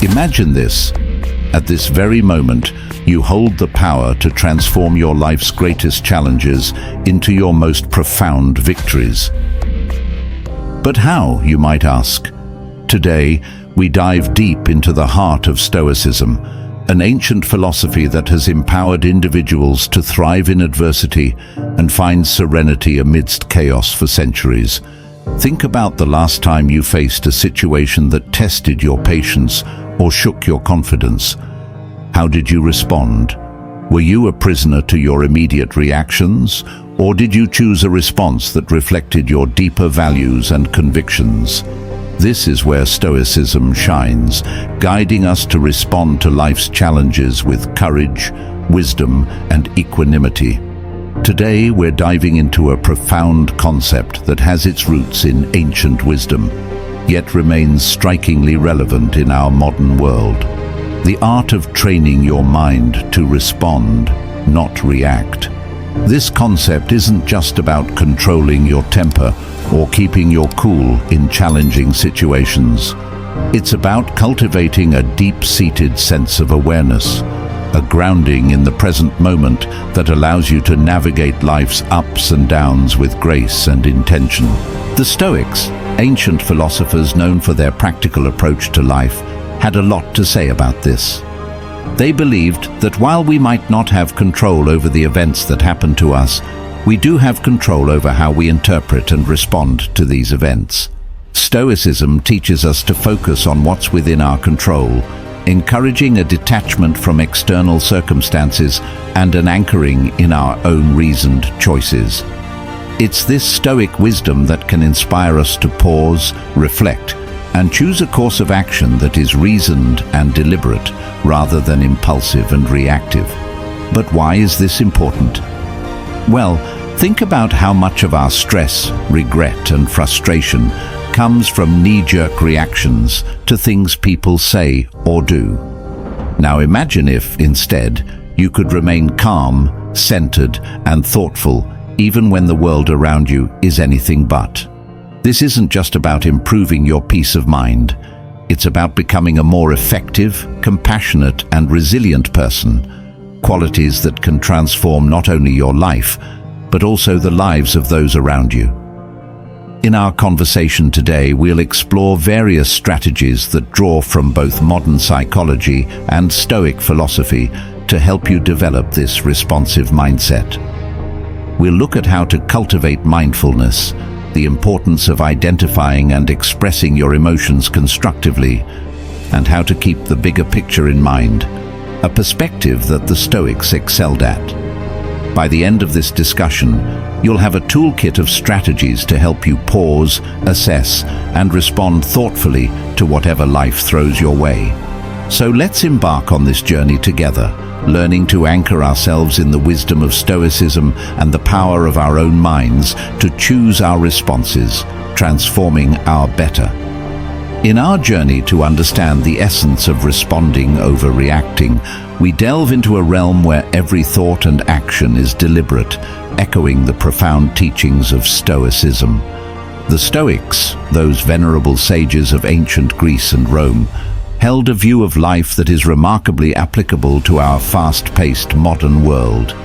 Imagine this. At this very moment, you hold the power to transform your life's greatest challenges into your most profound victories. But how, you might ask? Today, we dive deep into the heart of Stoicism, an ancient philosophy that has empowered individuals to thrive in adversity and find serenity amidst chaos for centuries. Think about the last time you faced a situation that tested your patience or shook your confidence. How did you respond? Were you a prisoner to your immediate reactions, or did you choose a response that reflected your deeper values and convictions? This is where Stoicism shines, guiding us to respond to life's challenges with courage, wisdom, and equanimity. Today, we're diving into a profound concept that has its roots in ancient wisdom, yet remains strikingly relevant in our modern world. The art of training your mind to respond, not react. This concept isn't just about controlling your temper or keeping your cool in challenging situations. It's about cultivating a deep-seated sense of awareness, a grounding in the present moment that allows you to navigate life's ups and downs with grace and intention. The Stoics, ancient philosophers known for their practical approach to life, had a lot to say about this. They believed that while we might not have control over the events that happen to us, we do have control over how we interpret and respond to these events. Stoicism teaches us to focus on what's within our control, encouraging a detachment from external circumstances and an anchoring in our own reasoned choices. It's this Stoic wisdom that can inspire us to pause, reflect, and choose a course of action that is reasoned and deliberate, rather than impulsive and reactive. But why is this important? Well, think about how much of our stress, regret, and frustration comes from knee-jerk reactions to things people say or do. Now imagine if, instead, you could remain calm, centered, and thoughtful even when the world around you is anything but. This isn't just about improving your peace of mind. It's about becoming a more effective, compassionate, and resilient person, qualities that can transform not only your life, but also the lives of those around you. In our conversation today, we'll explore various strategies that draw from both modern psychology and Stoic philosophy to help you develop this responsive mindset. We'll look at how to cultivate mindfulness, the importance of identifying and expressing your emotions constructively, and how to keep the bigger picture in mind, a perspective that the Stoics excelled at. By the end of this discussion, you'll have a toolkit of strategies to help you pause, assess, and respond thoughtfully to whatever life throws your way. So let's embark on this journey together, learning to anchor ourselves in the wisdom of Stoicism and the power of our own minds to choose our responses, transforming our better. In our journey to understand the essence of responding over reacting, we delve into a realm where every thought and action is deliberate, echoing the profound teachings of Stoicism. The Stoics, those venerable sages of ancient Greece and Rome, held a view of life that is remarkably applicable to our fast-paced modern world.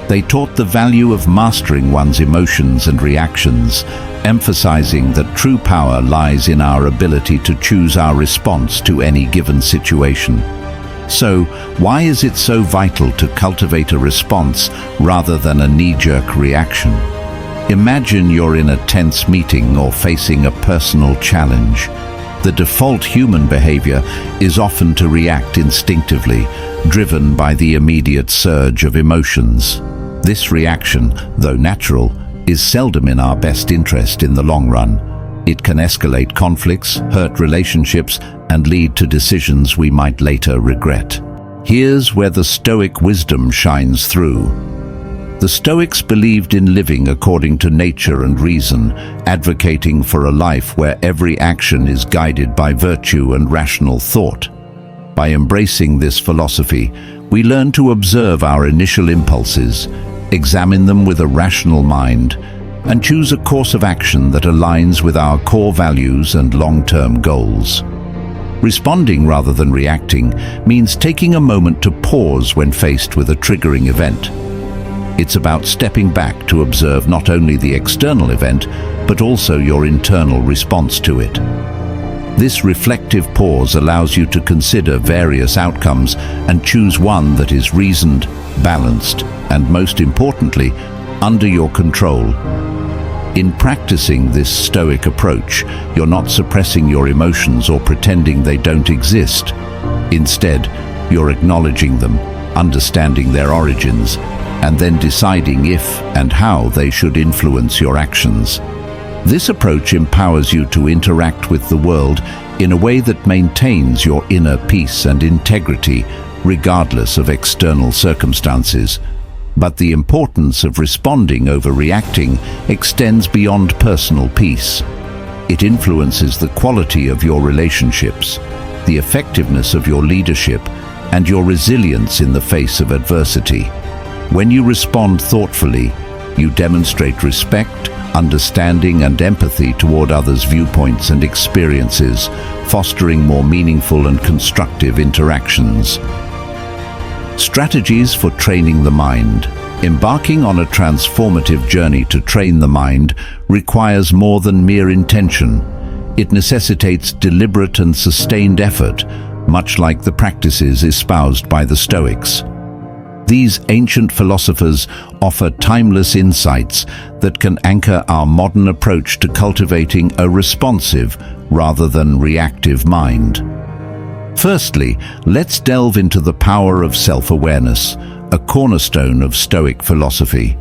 They taught the value of mastering one's emotions and reactions, emphasizing that true power lies in our ability to choose our response to any given situation. So, why is it so vital to cultivate a response rather than a knee-jerk reaction? Imagine you're in a tense meeting or facing a personal challenge. The default human behavior is often to react instinctively, driven by the immediate surge of emotions. This reaction, though natural, is seldom in our best interest in the long run. It can escalate conflicts, hurt relationships, and lead to decisions we might later regret. Here's where the Stoic wisdom shines through. The Stoics believed in living according to nature and reason, advocating for a life where every action is guided by virtue and rational thought. By embracing this philosophy, we learn to observe our initial impulses, examine them with a rational mind, and choose a course of action that aligns with our core values and long-term goals. Responding rather than reacting means taking a moment to pause when faced with a triggering event. It's about stepping back to observe not only the external event, but also your internal response to it. This reflective pause allows you to consider various outcomes and choose one that is reasoned, balanced, and most importantly, under your control. In practicing this Stoic approach, you're not suppressing your emotions or pretending they don't exist. Instead, you're acknowledging them, understanding their origins, and then deciding if and how they should influence your actions. This approach empowers you to interact with the world in a way that maintains your inner peace and integrity, regardless of external circumstances. But the importance of responding over reacting extends beyond personal peace. It influences the quality of your relationships, the effectiveness of your leadership, and your resilience in the face of adversity. When you respond thoughtfully, you demonstrate respect, understanding, and empathy toward others' viewpoints and experiences, fostering more meaningful and constructive interactions. Strategies for training the mind. Embarking on a transformative journey to train the mind requires more than mere intention. It necessitates deliberate and sustained effort, much like the practices espoused by the Stoics. These ancient philosophers offer timeless insights that can anchor our modern approach to cultivating a responsive rather than reactive mind. Firstly, let's delve into the power of self-awareness, a cornerstone of Stoic philosophy.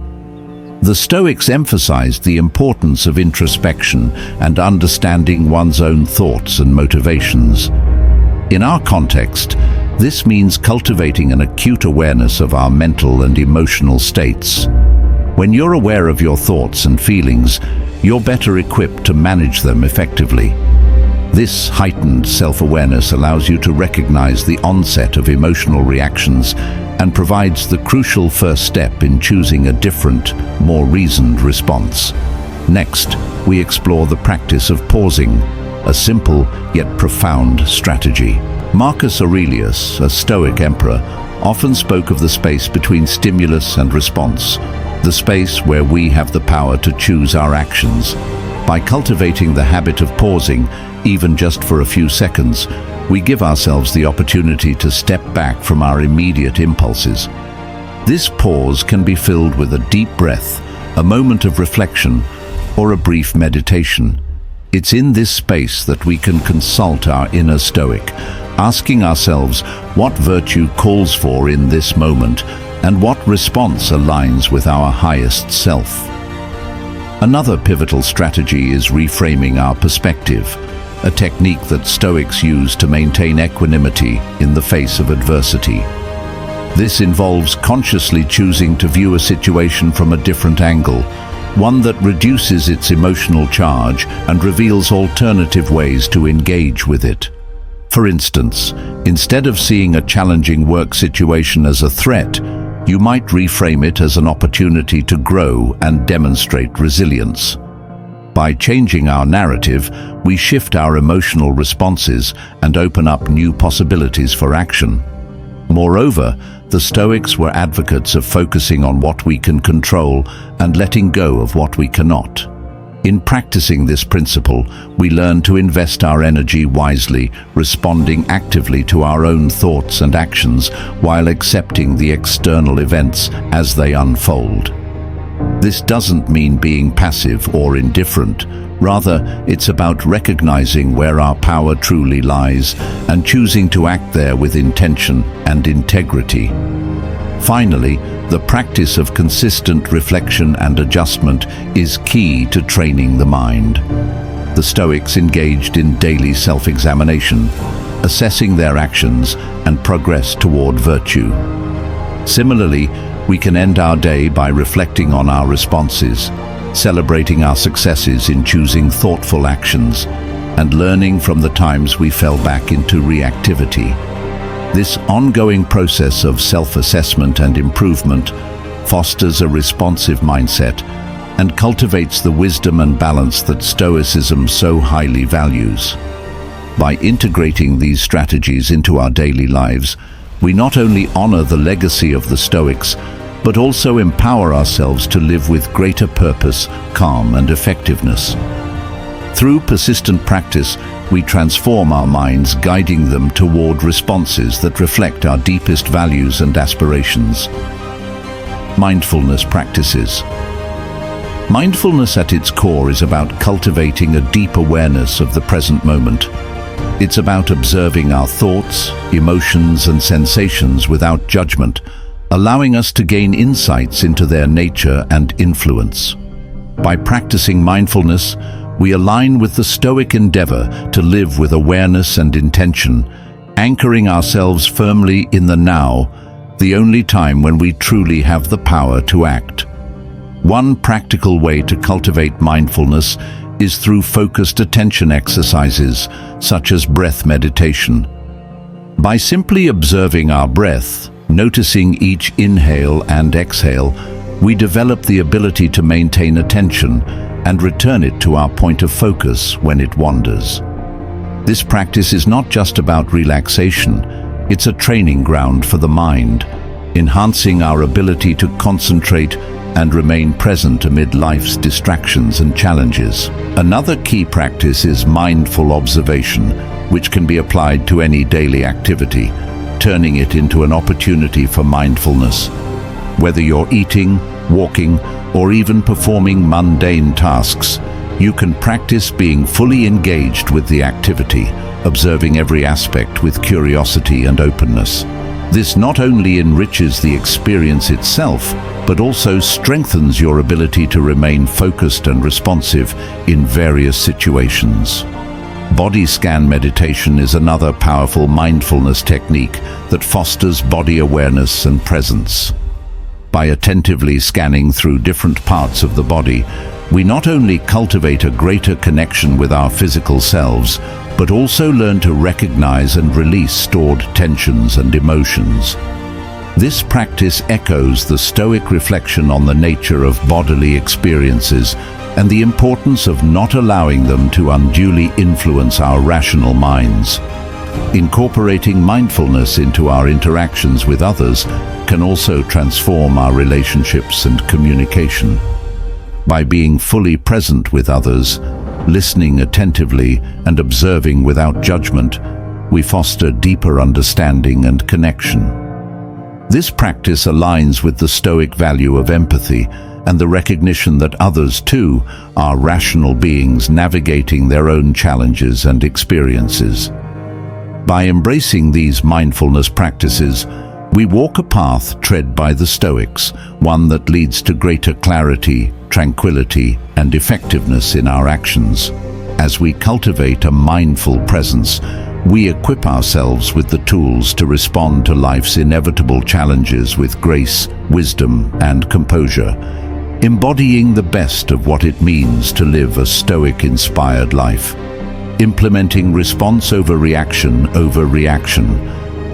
The Stoics emphasized the importance of introspection and understanding one's own thoughts and motivations. In our context, this means cultivating an acute awareness of our mental and emotional states. When you're aware of your thoughts and feelings, you're better equipped to manage them effectively. This heightened self-awareness allows you to recognize the onset of emotional reactions and provides the crucial first step in choosing a different, more reasoned response. Next, we explore the practice of pausing, a simple yet profound strategy. Marcus Aurelius, a Stoic emperor, often spoke of the space between stimulus and response, the space where we have the power to choose our actions. By cultivating the habit of pausing, even just for a few seconds, we give ourselves the opportunity to step back from our immediate impulses. This pause can be filled with a deep breath, a moment of reflection, or a brief meditation. It's in this space that we can consult our inner Stoic, asking ourselves what virtue calls for in this moment and what response aligns with our highest self. Another pivotal strategy is reframing our perspective, a technique that Stoics use to maintain equanimity in the face of adversity. This involves consciously choosing to view a situation from a different angle, one that reduces its emotional charge and reveals alternative ways to engage with it. For instance, instead of seeing a challenging work situation as a threat, you might reframe it as an opportunity to grow and demonstrate resilience. By changing our narrative, we shift our emotional responses and open up new possibilities for action. Moreover, the Stoics were advocates of focusing on what we can control and letting go of what we cannot. In practicing this principle, we learn to invest our energy wisely, responding actively to our own thoughts and actions while accepting the external events as they unfold. This doesn't mean being passive or indifferent. Rather, it's about recognizing where our power truly lies and choosing to act there with intention and integrity. Finally, the practice of consistent reflection and adjustment is key to training the mind. The Stoics engaged in daily self-examination, assessing their actions and progress toward virtue. Similarly, we can end our day by reflecting on our responses, celebrating our successes in choosing thoughtful actions, and learning from the times we fell back into reactivity. This ongoing process of self-assessment and improvement fosters a responsive mindset and cultivates the wisdom and balance that Stoicism so highly values. By integrating these strategies into our daily lives, we not only honor the legacy of the Stoics, but also empower ourselves to live with greater purpose, calm, and effectiveness. Through persistent practice, we transform our minds, guiding them toward responses that reflect our deepest values and aspirations. Mindfulness practices. Mindfulness at its core is about cultivating a deep awareness of the present moment. It's about observing our thoughts, emotions, and sensations without judgment, allowing us to gain insights into their nature and influence. By practicing mindfulness, we align with the Stoic endeavor to live with awareness and intention, anchoring ourselves firmly in the now, the only time when we truly have the power to act. One practical way to cultivate mindfulness is through focused attention exercises, such as breath meditation. By simply observing our breath, noticing each inhale and exhale, we develop the ability to maintain attention and return it to our point of focus when it wanders. This practice is not just about relaxation, it's a training ground for the mind, enhancing our ability to concentrate and remain present amid life's distractions and challenges. Another key practice is mindful observation, which can be applied to any daily activity, turning it into an opportunity for mindfulness. Whether you're eating, walking, or even performing mundane tasks, you can practice being fully engaged with the activity, observing every aspect with curiosity and openness. This not only enriches the experience itself, but also strengthens your ability to remain focused and responsive in various situations. Body scan meditation is another powerful mindfulness technique that fosters body awareness and presence. By attentively scanning through different parts of the body, we not only cultivate a greater connection with our physical selves, but also learn to recognize and release stored tensions and emotions. This practice echoes the Stoic reflection on the nature of bodily experiences and the importance of not allowing them to unduly influence our rational minds. Incorporating mindfulness into our interactions with others can also transform our relationships and communication. By being fully present with others, listening attentively, and observing without judgment, we foster deeper understanding and connection. This practice aligns with the Stoic value of empathy and the recognition that others, too, are rational beings navigating their own challenges and experiences. By embracing these mindfulness practices, we walk a path tread by the Stoics, one that leads to greater clarity, tranquility, and effectiveness in our actions. As we cultivate a mindful presence, we equip ourselves with the tools to respond to life's inevitable challenges with grace, wisdom, and composure, embodying the best of what it means to live a Stoic-inspired life. Implementing response over reaction.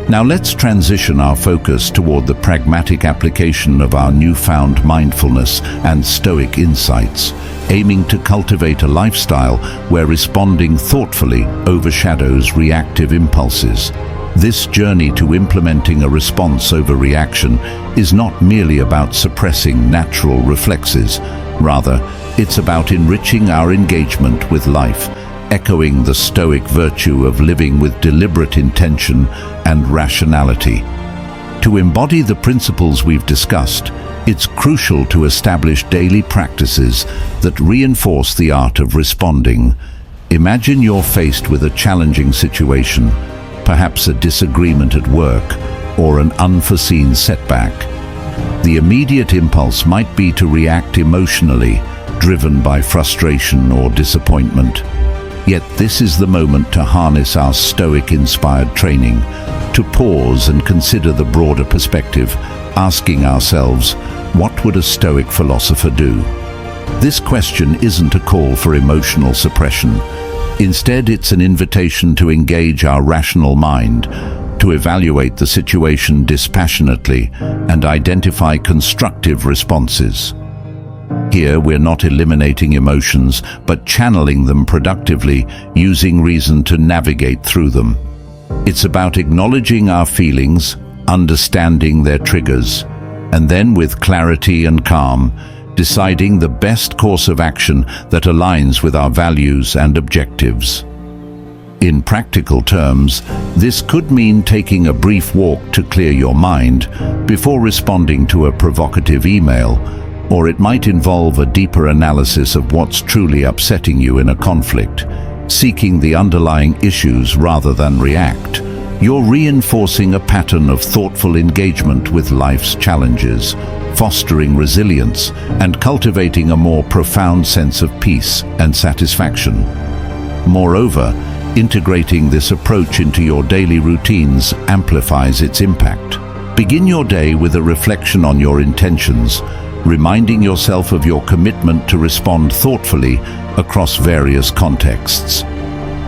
Now let's transition our focus toward the pragmatic application of our newfound mindfulness and Stoic insights, aiming to cultivate a lifestyle where responding thoughtfully overshadows reactive impulses. This journey to implementing a response over reaction is not merely about suppressing natural reflexes. Rather, it's about enriching our engagement with life, echoing the Stoic virtue of living with deliberate intention and rationality. To embody the principles we've discussed, it's crucial to establish daily practices that reinforce the art of responding. Imagine you're faced with a challenging situation, perhaps a disagreement at work or an unforeseen setback. The immediate impulse might be to react emotionally, driven by frustration or disappointment. Yet this is the moment to harness our Stoic-inspired training, to pause and consider the broader perspective, asking ourselves, what would a Stoic philosopher do? This question isn't a call for emotional suppression. Instead, it's an invitation to engage our rational mind, to evaluate the situation dispassionately and identify constructive responses. Here, we're not eliminating emotions, but channeling them productively, using reason to navigate through them. It's about acknowledging our feelings, understanding their triggers, and then with clarity and calm, deciding the best course of action that aligns with our values and objectives. In practical terms, this could mean taking a brief walk to clear your mind before responding to a provocative email, or it might involve a deeper analysis of what's truly upsetting you in a conflict, seeking the underlying issues rather than react. You're reinforcing a pattern of thoughtful engagement with life's challenges, fostering resilience and cultivating a more profound sense of peace and satisfaction. Moreover, integrating this approach into your daily routines amplifies its impact. Begin your day with a reflection on your intentions, reminding yourself of your commitment to respond thoughtfully across various contexts.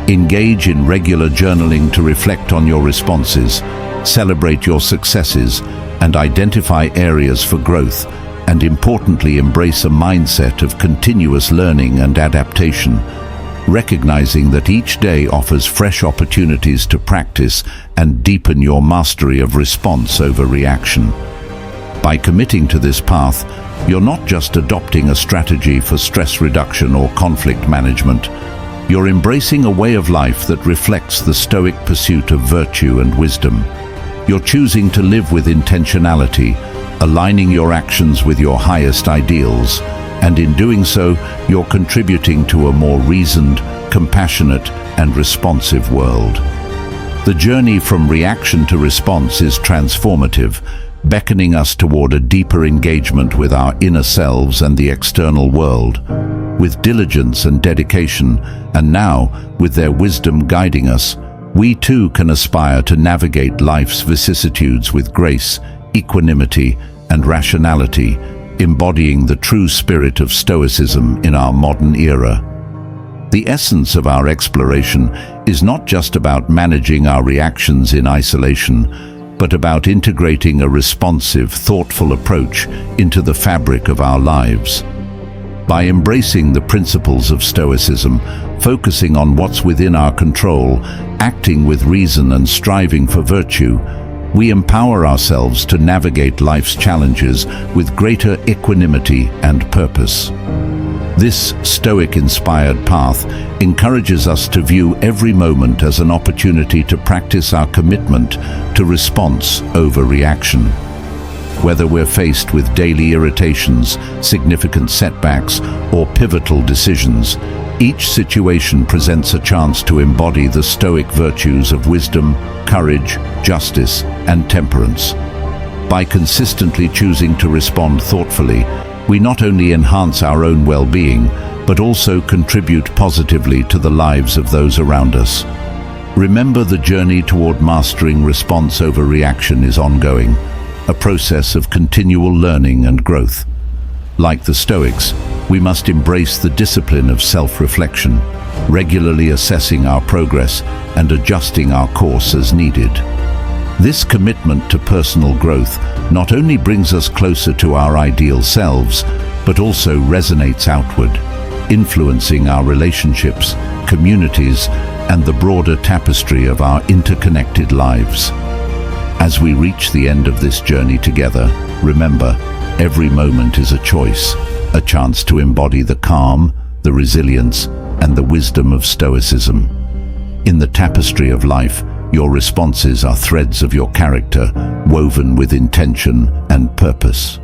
Engage in regular journaling to reflect on your responses, celebrate your successes, and identify areas for growth, and importantly, embrace a mindset of continuous learning and adaptation, recognizing that each day offers fresh opportunities to practice and deepen your mastery of response over reaction. By committing to this path, you're not just adopting a strategy for stress reduction or conflict management. You're embracing a way of life that reflects the Stoic pursuit of virtue and wisdom. You're choosing to live with intentionality, aligning your actions with your highest ideals, and in doing so, you're contributing to a more reasoned, compassionate, and responsive world. The journey from reaction to response is transformative, beckoning us toward a deeper engagement with our inner selves and the external world. With diligence and dedication, and now, with their wisdom guiding us, we too can aspire to navigate life's vicissitudes with grace, equanimity, and rationality, embodying the true spirit of Stoicism in our modern era. The essence of our exploration is not just about managing our reactions in isolation, but about integrating a responsive, thoughtful approach into the fabric of our lives. By embracing the principles of Stoicism, focusing on what's within our control, acting with reason and striving for virtue, we empower ourselves to navigate life's challenges with greater equanimity and purpose. This Stoic-inspired path encourages us to view every moment as an opportunity to practice our commitment to response over reaction. Whether we're faced with daily irritations, significant setbacks, or pivotal decisions, each situation presents a chance to embody the Stoic virtues of wisdom, courage, justice, and temperance. By consistently choosing to respond thoughtfully, we not only enhance our own well-being, but also contribute positively to the lives of those around us. Remember, the journey toward mastering response over reaction is ongoing, a process of continual learning and growth. Like the Stoics, we must embrace the discipline of self-reflection, regularly assessing our progress and adjusting our course as needed. This commitment to personal growth not only brings us closer to our ideal selves, but also resonates outward, influencing our relationships, communities, and the broader tapestry of our interconnected lives. As we reach the end of this journey together, remember, every moment is a choice, a chance to embody the calm, the resilience, and the wisdom of Stoicism. In the tapestry of life, your responses are threads of your character, woven with intention and purpose.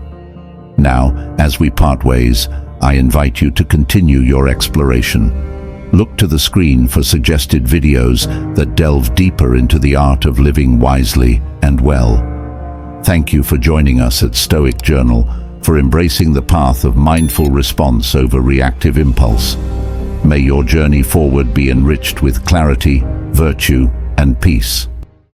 Now, as we part ways, I invite you to continue your exploration. Look to the screen for suggested videos that delve deeper into the art of living wisely and well. Thank you for joining us at Stoic Journal, for embracing the path of mindful response over reactive impulse. May your journey forward be enriched with clarity, virtue, and peace.